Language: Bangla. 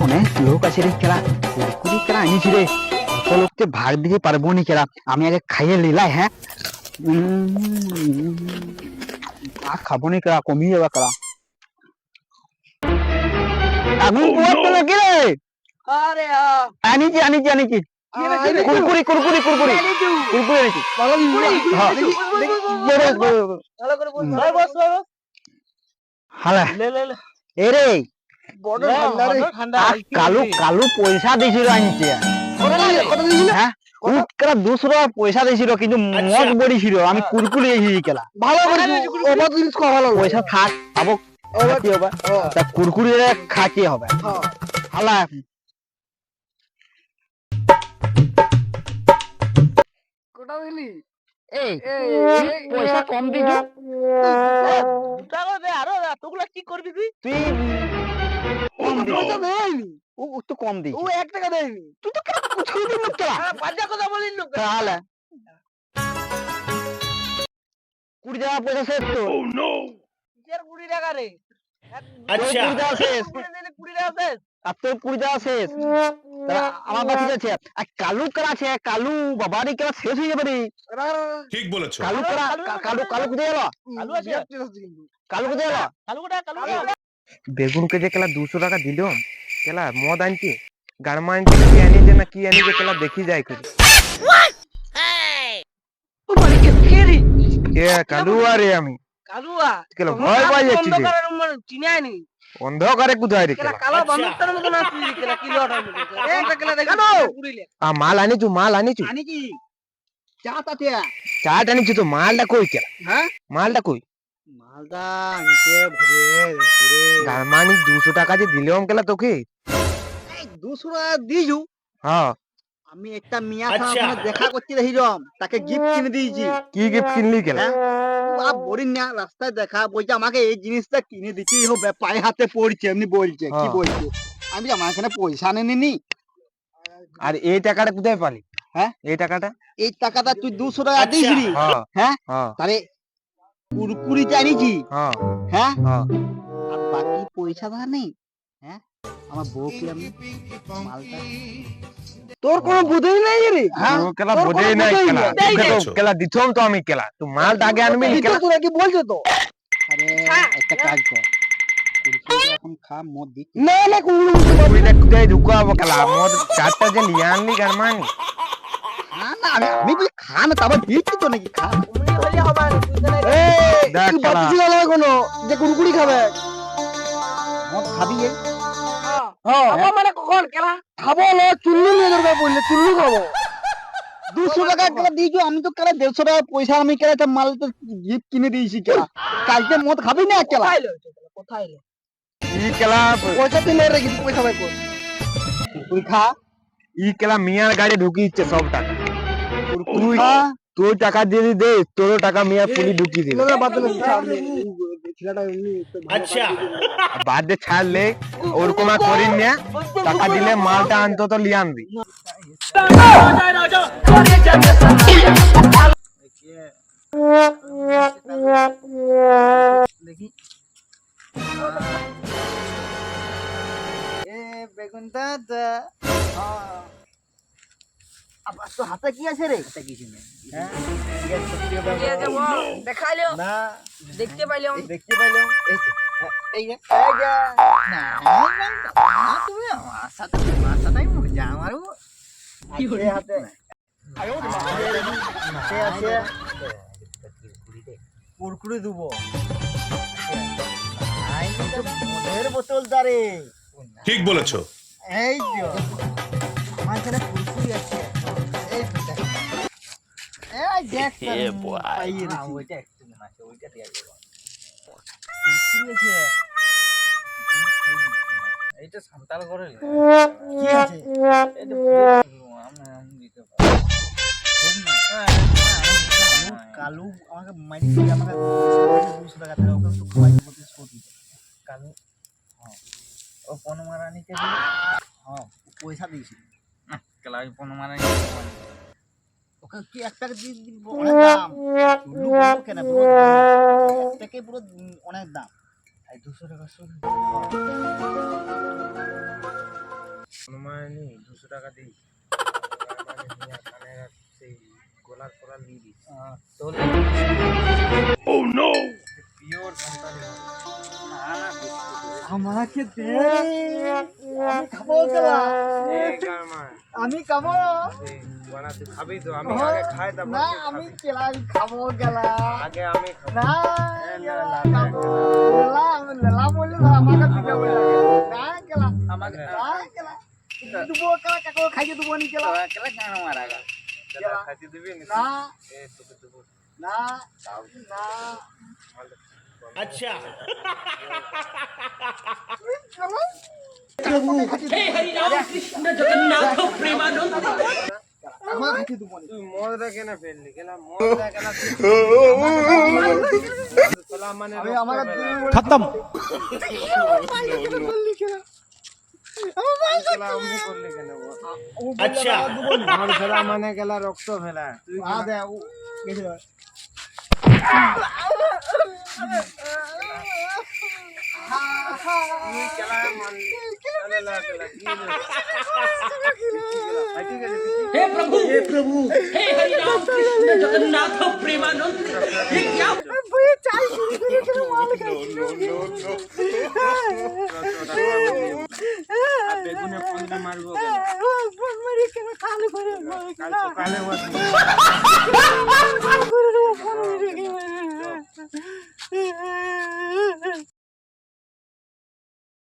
অনেক লোক আছে রে কেলা, কুড়কুড়ি কেলা আনিছি রে, অত লোককে ভাগ দিতে পারবো নি কেলা, আমি আগে খাইয়ে নিলাই। হ্যাঁ আর খাবো নি কেলা, কমিয়ে যাবে কেলা। আগুন পোয়াচ্ছ নাকি রে? আরে আনিছি আনিছি আনিছি কুরকুরি কুরকুরি কুরকুরি কুরকুরি আনিছি। হ্যাঁ। ভালো করে বল ভাই, বস বস হালা লে লে লে এ রে বড় ঠান্ডা রে, ঠান্ডা কালু কালু পয়সা দিছিল আনছে। কত দিছিল? হ্যাঁ কেলা 200 টাকা পয়সা দিছিল, কিন্তু মদ বড়িছিল, আমি কুরকুরি এসেছি কেলা। ভালো করেছিস, ওটা জিনিস খাওয়া ভালো। পয়সা থাক খাবো, কি হবে তা কুরকুরি খাকি হবে। হালা কোটা দিলি? এই পয়সা কম দিছো, টাকা দে আরো, তোগুলা কি করবি তুই? তুই কম দিছো। পয়সা দেয়নি, ও তো কম দিছো। ও 1 টাকা দেয়নি। তুই তো কেলা কুছুই দিন কেলা। বাজে কথা বলিস না। তাহলে 20 টাকা পয়সা শেষ তো। কিসের 20 টাকা রে? আচ্ছা 20 টাকা শেষ, 20 টাকা শেষ। আর তোর 20 টাকা শেষ, তাহলে আমার বাকি আছে। আর কালু কেলা আছে, কালু বাবারি কেলা শেষ হয়ে যাবে রে। ঠিক বলেছো। কালু কেলা কালু কালু কোথায় গেল? কালু আছে, কালু কোথায় গেল? কালু কোটা, কালু কোটা। বেগুনকে যে কেলা 200 টাকা দিলাম, কেলা মদ আনছে, গাড়মা আনছে, কি আনিছে না কি আনিছে কেলা দেখি যায় করে। ও মানে কে রে? এ কালু আরে আমি কালুয়া কেলা ভয় পাই যাচ্ছি যে। অন্ধকারের মানে চিনাই নি। অন্ধকারে কোথায় রে কেলা কেলা। কালো বান্দরটার মতো না তুই, কেলা কি লটার মতো। একটা কেলা দেখি পুরিলে। মাল আনিছু, মাল আনিছু, আনিছি চা তাতে। চাট আনিছু তো মালটা কই কেলা? হ্যাঁ মালটা কই? মালদা আনছে ভরে রে। গাড়মা আনি 200 টাকা যে দিলাম কেলা তোকে। 200 টাকা দিছু, হ্যাঁ আমি একটা মিয়া সামনে দেখা করতে দেখিলাম, তাকে গিফট কিনে দিয়েছি। কি গিফট কিনলি কেলা? হ্যাঁ বলিন না, রাস্তায় দেখা বলছে আমাকে এই জিনিসটা কিনে দিতেই হবে, পায়ে হাতে পড়ছে, এমনি বলছে। কি হ্যাঁ। বলছে? আমি আমার এখানে পয়সা নেনি। আর এই টাকাটা কোথায় পালি? হ্যাঁ এই টাকাটা? এই টাকাটা তুই 200 টাকা দিয়েছিলি, হ্যাঁ হ্যাঁ হ্যাঁ তাহলে কুরকুরি জানিছি। হ্যাঁ হ্যাঁ হ্যাঁ। আর বাকি পয়সা ধর নেই। হ্যাঁ আমার বউ কি আমি মালটা তোর কোনো বুদ্ধি নাই রে? হ্যাঁ ও কেলা বোঝেই নাই কেলা। তোকে তো কেলা দিছম তো আমি কেলা। তুই মালটা আগে আনবি নি কেলা। তোরা কি বলছো তো? আরে একটা কাজ কর, কুরকুরি এখন খা, মদ দি। না না কোনো কুড়িটা কোথায় ঢুকাবো কেলা? মোর চারটা যে লিয়ে আনলি গারমানি। খা না, আমি বলি খা না, তারপর দিচ্ছি তো নাকি, খা। উনি হলে হবে না, তুই না। এই দেখ তুই কেলা। বাতিছিল না কোনো যে কুরকুরি খাবে? মদ খাবি? হ্যাঁ খাবো মানে কখন কেলা? খাবো না, চুল্লু নিয়ে দরকার পড়লে চুল্লু খাবো। 200 টাকা কেলা দিয়েছো, আমি তো কেলা 150 টাকা পয়সা আমি কেলা একটা মাল তো গিফট কিনে দিয়েছি কেলা। কালকে মদ খাবি না কেলা? কোথায় লো? কোথায় লো? ই কেলা পয়সা দিলে রেখে পয়সা বের কর, কুরকুরি খা। ই কেলা মিয়ার গাড়ি ঢুকিয়েছে সব টাকা। কুরকুরি তুই খা। তুই টাকা দিয়ে দে, তোর টাকা মিয়া পুলি ঢুকিয়ে দিল। আচ্ছা বাদ দে ছাড়লে ওরকম আর করিস না। টাকা দিলে মালটা অন্তত লিয়ে আনবি। দেখি এ বেগুন দাদা, আবার তো হাতে কি আছে রে? হাতে কিছু নেই। হ্যাঁ দেখাইলো না দেখতে পাইলাম। দেখতে পাইলাম, এই যে, এই যে, এই যে। না না, তুমি আমার সাথে, তোমার সাথেই মজা আমারও হাতে হাতে হাতে আছে। কুরকুরি দেবো, আই তো মদের বোতল দারে। ঠিক বলেছো। এই যে আমার এখানে কুরকুরি আছে, এই তো দেখ। এই দেখ পাইয়ে না, ওইটা একটু না, ওইটা দিয়ে দেবো। কুরকুরি আছে, এইটা সান্তাল করে কি আছে? এটা আমি দিতে পারি। কালু আমাকে মাইরি দিয়ে আমাকে 200 টাকা দিল, ওকে তো খাওয়াই দেবো, তুই শোধ দিতে। কালু হ্যাঁ ও পনমারানিকে দিয়ে, হ্যাঁ পয়সা দিয়েছিল কেলা। ওই পনমারানি ওকে কি এক প্যাকেট দিয়ে দিব, অনেক দাম। চুল্লু বলবো কেন পুরো এক প্যাকেট পুরো অনেক দাম। এই 200 টাকা শোধ। অনুমানি 200 টাকা দিই কানের সেই গলার পরা নিয়ে দিই তোর পিওর সন্তানি আমাকে দে আমি খাবো গেলা আমি খাবো তুই খাবি তো আমি আগে খাই তারপর না তুই আমি খাবি। কেলা খাবো গেলা আগে আমি খাবো না খাবো লেলা আমি লেলা বলি না আমাকে দিতে বলে না কেলা আমাকে না কেলা দুবো কেলা কাকো খাইয়ে দুবো নি কেলা কেলা গান মারাগা দাদা খাইতে দিবি নি না এ তোকে দেবো না না अच्छा তুই মদটা কেন ফেললি কেলা মদ কেন তোলা মানে खत्म কেলা অমনি করলি কেন अच्छा মদ ফেলা মানে কেলা রক্ত ফেলা তুই তুই কেলা মান কেলা কেলা কি খাইতে গেলি हे प्रभु हे हरि राम कृष्ण जगन्नाथ प्रेमानंद ये क्या বেগুনে পন্দা মারবো কাল সকালে